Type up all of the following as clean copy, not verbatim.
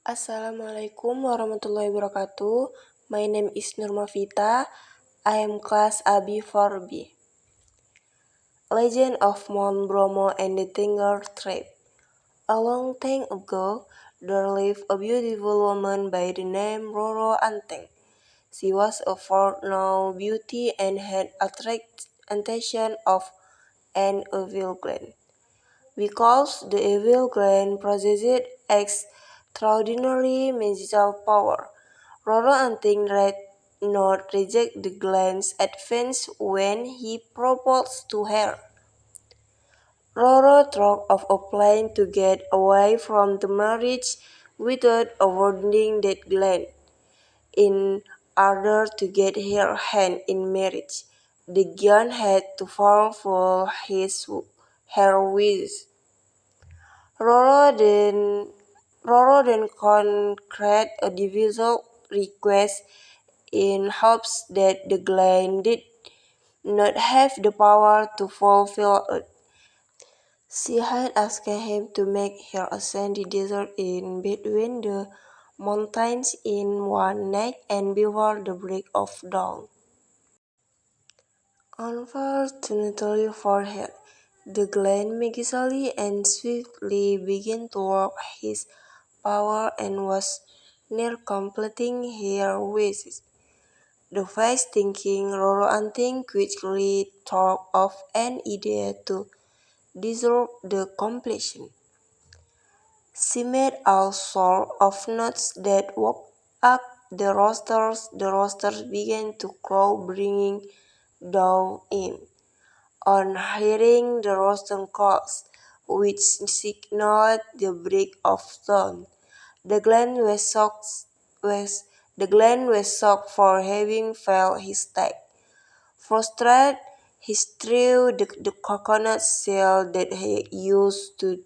Assalamualaikum warahmatullahi wabarakatuh. My name is Nurmavita. I am class AB 4B. Legend of Mount Bromo and the Tiger Tribe. A long time ago, there lived a beautiful woman by the name Roro Anteng. She was a foreknown beauty and had attention of an evil gland. Because the evil gland possessed extraordinary magical power, Roro Anting did not reject the gland's advance when he proposed to her. Roro thought of a plan to get away from the marriage without avoiding that gland. In order to get her hand in marriage, the giant had to fulfill her wishes. Roro then concurred a divisional request in hopes that the Glen did not have the power to fulfill it. She had asked him to make her ascend the desert in between the mountains in one night and before the break of dawn. Unfortunately for her, the Glen magically and swiftly began to work his power and was near completing her wishes. The fast-thinking Roro Anting quickly thought of an idea to disrupt the completion. She made all sorts of notes that woke up the roosters. The roosters began to crow, bringing dawn in. On hearing the rooster calls, which signaled the break of dawn, the Glen was shocked for having failed his task. Frustrated, he threw the coconut shell that he used to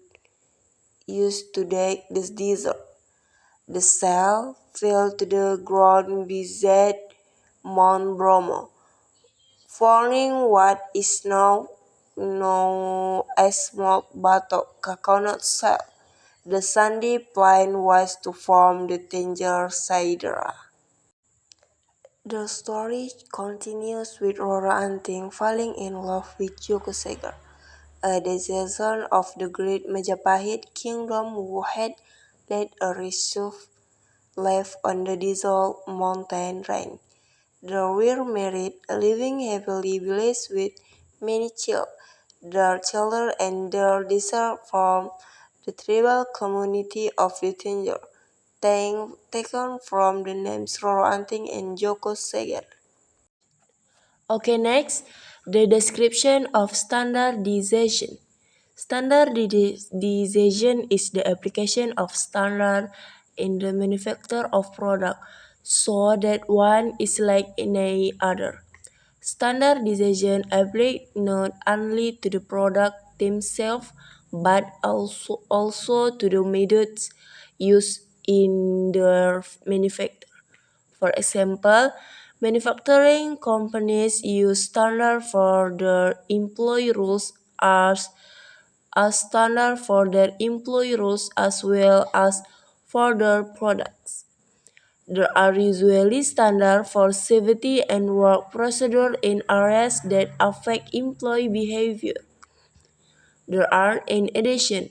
deck the desert. The shell fell to the ground beside Mount Bromo, forming what is now known as small buttock coconut shell. The sandy plain was to form the Tanger Sidera. The story continues with Roro Anting falling in love with Joko Seger, a descendant of the great Majapahit kingdom who had led a reserve life on the desolate mountain range. They were married, living happily blessed with many children. Their children and their descent from the tribal community of the Tanger, taken from the names Roro Anting and Joko Seger. Okay, next, the description of standardization. Standardization is the application of standard in the manufacture of product so that one is like any other. Standardization applies not only to the product themselves but also to the methods used in their manufacture. For example, manufacturing companies use standard for their employee rules as standard for their employee rules as well as for their products. There are usually standards for safety and work procedure in areas that affect employee behavior. There are, in addition,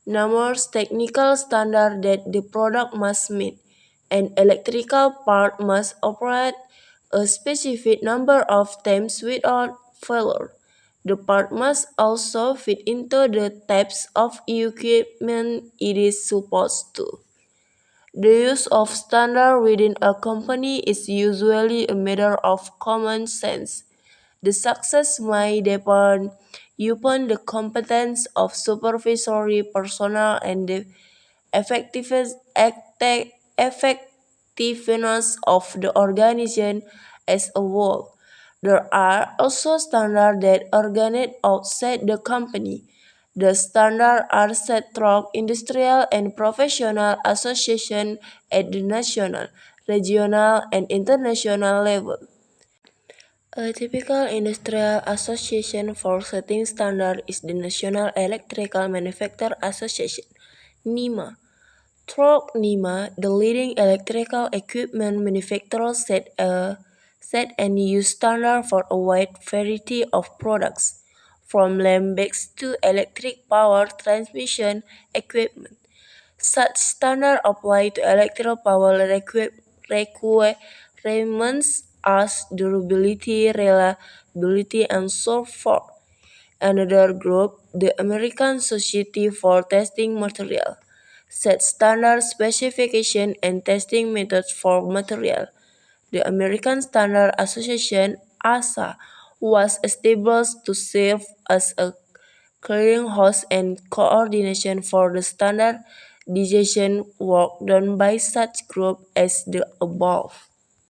numerous technical standards that the product must meet. An electrical part must operate a specific number of times without failure. The part must also fit into the types of equipment it is supposed to. The use of standard within a company is usually a matter of common sense. The success may depend upon the competence of supervisory personnel and the effectiveness of the organization as a whole. There are also standards that originate outside the company. The standards are set through industrial and professional associations at the national, regional, and international level. A typical industrial association for setting standards is the National Electrical Manufacturers Association (NEMA). Through NEMA, the leading electrical equipment manufacturer set a new standard for a wide variety of products, from lamps to electric power transmission equipment. Such standards apply to electrical power requirements as durability, reliability, and so forth. Another group, the American Society for Testing Material, sets standard specification and testing methods for material. The American Standard Association (ASA) was established to serve as a clearinghouse and coordination for the standardization work done by such groups as the above.